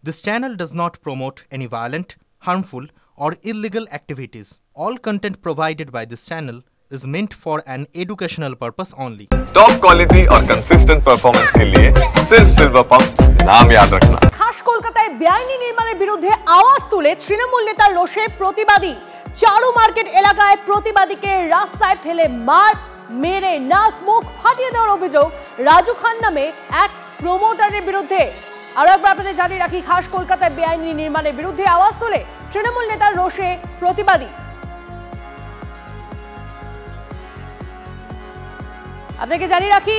This channel does not promote any violent, harmful, or illegal activities. All content provided by this channel is meant for an educational purpose only. Top quality और consistent performance के लिए सिर्फ silver pumps नाम याद रखना। खास কলকাতায় বেআইনি নির্মাণের বিরুদ্ধে আওয়াজ তুলে তৃণমূল নেতার রোষে প্রতিবাদী চারু মার্কেট এলাকায় প্রতিবাদীকে রাস্তায় ফেলে মার মেরে নাক মুখ ফাটিয়ে দেওয়ার অভিযোগ রাজু খান নামে এক প্রমোটারের বিরুদ্ধে। আরো একবার আপনাদের জানিয়ে রাখি, খাস কলকাতায় বেআইনি নির্মাণের বিরুদ্ধে আওয়াজ তোলে তৃণমূল নেতার রোষে প্রতিবাদী। আপনাকে জানিয়ে রাখি,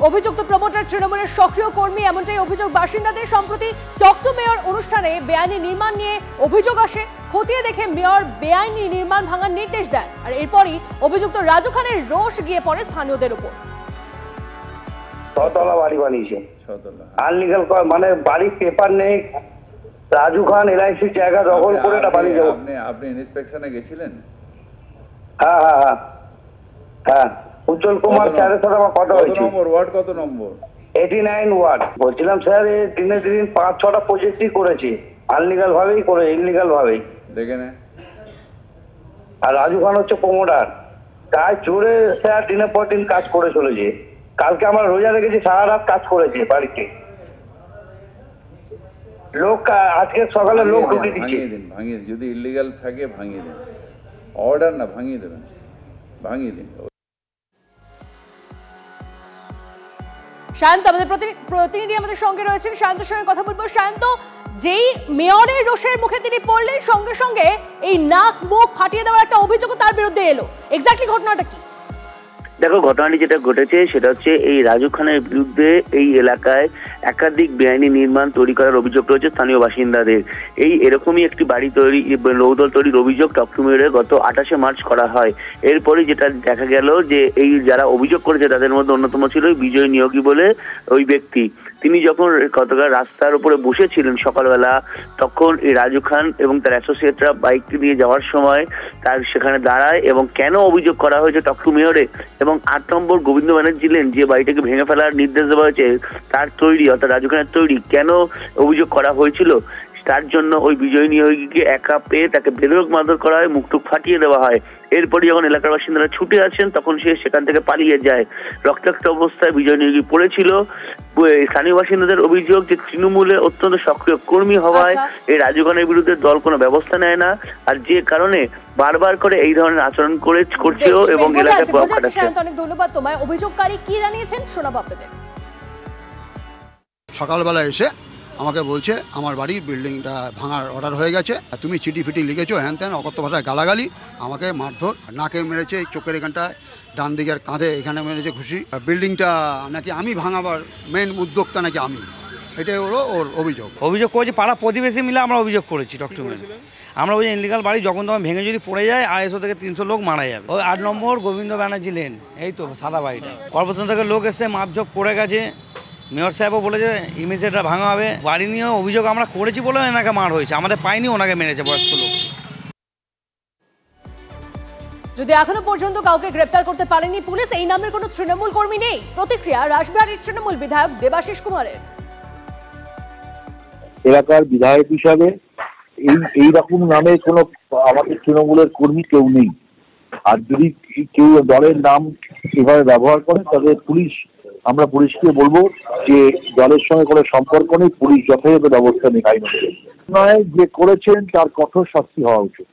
অভিযুক্ত প্রমোটার তৃণমূলের সক্রিয় কর্মী, এমনটাই অভিযোগ বাসিন্দাদের। সম্প্রতি টক টু মেয়র অনুষ্ঠানে বেআইনি নির্মাণ নিয়ে অভিযোগ আসে। খতিয়ে দেখে মেয়র বেআইনি নির্মাণ ভাঙার নির্দেশ দেন, আর এরপরই অভিযুক্ত রাজু খানের রোষ গিয়ে পড়ে স্থানীয়দের উপর। ছতলা বাড়ি বানিয়েছে, আনলিগাল মানে বাড়ির পেপার নেই। রাজু খান এলআইসি জায়গা দখল করে এটা বানিয়ে যাবো। আপনি ইন্সপেকশনে গেছিলেন? হ্যাঁ হ্যাঁ হ্যাঁ হ্যাঁ, উজ্জ্বল কুমার স্যারের সাথে আমার কথা হয়েছে। ওয়ার্ড কত নম্বর? 89 ওয়ার্ড। বলছিলাম স্যার, এই দিনে দিন 5-6টা প্রজেক্টই করেছে, আনলিগাল ভাবেই করে, ইনলিগাল ভাবেই। দেখে নে। আর রাজু খান হচ্ছে প্রমোটার, তাই জোরে স্যার দিনের পর দিন কাজ করে চলেছে। কালকে আমরা রোজা রেখেছি, সারা রাত কাজ করেছে বাড়িতে। লোক আজকে সকালে লোক ঢুকে দিচ্ছে। ভাঙিয়ে দিন, যদি ইলিগাল থাকে ভাঙিয়ে দিন। অর্ডার না, ভাঙিয়ে দেবেন, ভাঙিয়ে দিন। শান্ত আমাদের প্রতিনিধি আমাদের সঙ্গে রয়েছেন, শান্তর সঙ্গে কথা বলবো। শান্ত, যেই মেয়রের রোষের মুখে তিনি পড়লেন, সঙ্গে সঙ্গে এই নাক মুখ ফাটিয়ে দেওয়ার একটা অভিযোগ তার বিরুদ্ধে এলো। এক্স্যাক্টলি ঘটনাটা কি? দেখো, ঘটনাটি যেটা ঘটেছে সেটা হচ্ছে এই রাজু খানের বিরুদ্ধে এই এলাকায় একাধিক বেআইনি নির্মাণ তৈরি করার অভিযোগ রয়েছে স্থানীয় বাসিন্দাদের। এরকমই একটি বাড়ি তৈরি, বহুতল তৈরির অভিযোগ টক টু মেয়রে গত 28শে মার্চ করা হয়। এরপরই যেটা দেখা গেল যে এই যারা অভিযোগ করেছে তাদের মধ্যে অন্যতম ছিল বিজয় নিয়োগী বলে ওই ব্যক্তি। তিনি যখন গতকাল রাস্তার উপরে বসেছিলেন সকালবেলা, তখন এই রাজু খান এবং তার অ্যাসোসিয়েটরা বাইকটি নিয়ে যাওয়ার সময় তার সেখানে দাঁড়ায় এবং কেন অভিযোগ করা হয়েছে টক টু মেয়রে এবং 8 নম্বর গোবিন্দ ব্যানার্জি লেন যে বাড়িটাকে ভেঙে ফেলার নির্দেশ দেওয়া হয়েছে তার তৈরি, অর্থাৎ রাজু খানের তৈরি, কেন অভিযোগ করা হয়েছিল তার জন্য ওই বিজয় নিয়োগীকে একা পেয়ে তাকে বেধড়ক মারধর করা হয়, মুখটুক ফাটিয়ে দেওয়া হয়। এরপরই যখন এলাকার বাসিন্দারা ছুটে আসেন তখন সে সেখান থেকে পালিয়ে যায়। রক্তাক্ত অবস্থায় বিজয় নিয়োগী পড়েছিল। স্থানীয় বাসিন্দাদের অভিযোগ যে তৃণমূলে অত্যন্ত সক্রিয় কর্মী হওয়ায় এই রাজু খানের বিরুদ্ধে দল কোনো ব্যবস্থা নেয় না, আর যে কারণে বারবার করে এই ধরনের আচরণ করছেও এবং এলাকায় প্রভাব খাটাচ্ছে। অনেক ধন্যবাদ তোমায়। অভিযোগকারী কি জানিয়েছেন শোনাবো আপনাদের। সকালবেলা এসে আমাকে বলছে আমার বাড়ির বিল্ডিংটা ভাঙার অর্ডার হয়ে গেছে, তুমি চিঠি ফিটি লিখেছো, হ্যান ত্যান অকথ্য ভাষায় গালাগালি, আমাকে মারধর, নাকে মেরেছে, চোখের এখানটায়, ডান দিকের কাঁধে এখানে মেরেছে ঘুষি। বিল্ডিংটা নাকি আমি ভাঙাবার মেন উদ্যোক্তা নাকি আমি, এটাই হলো ওর অভিযোগ। অভিযোগ করেছি পাড়া প্রতিবেশী মিলে আমরা অভিযোগ করেছি টক টু মেয়রে। আমরা বলছি ইনলিগাল বাড়ি যখন তখন ভেঙে যদি পড়ে যায় 250 থেকে 300 লোক মারা যাবে। ওই 8 নম্বর গোবিন্দ ব্যানার্জি লেন, এই তো সাদা বাড়িটা। কর্পোরেশন থেকে লোক এসে মাপঝোপ করে গেছে, মেয়র সাহেবও বলেছে ইমিডিয়েটটা ভাঙা হবে। বাড়ি নিয়ে অভিযোগ আমরা করেছি বলে এনাকে মার হয়েছে, আমাদের পাইনি, ওনাকে মেরেছে বয়স্ক লোক। যদি এখনো পর্যন্ত কাউকে গ্রেপ্তার করতে পারেনি পুলিশ, এই নামের কোনো তৃণমূল কর্মী নেই। প্রতিক্রিয়া রাসবিহারীর তৃণমূল বিধায়ক দেবাশিস কুমারের। এলাকার বিধায়ক হিসাবে এই রকম নামে কোনো আমাদের তৃণমূলের কর্মী কেউ নেই। আর যদি কেউ দলের নাম এভাবে ব্যবহার করে তবে আমরা পুলিশকে বলবো যে দলের সঙ্গে কোনো সম্পর্ক নেই, পুলিশ যথাযথ ব্যবস্থা নেয়। আইন নয় যে করেছেন তার কঠোর শাস্তি হওয়া উচিত।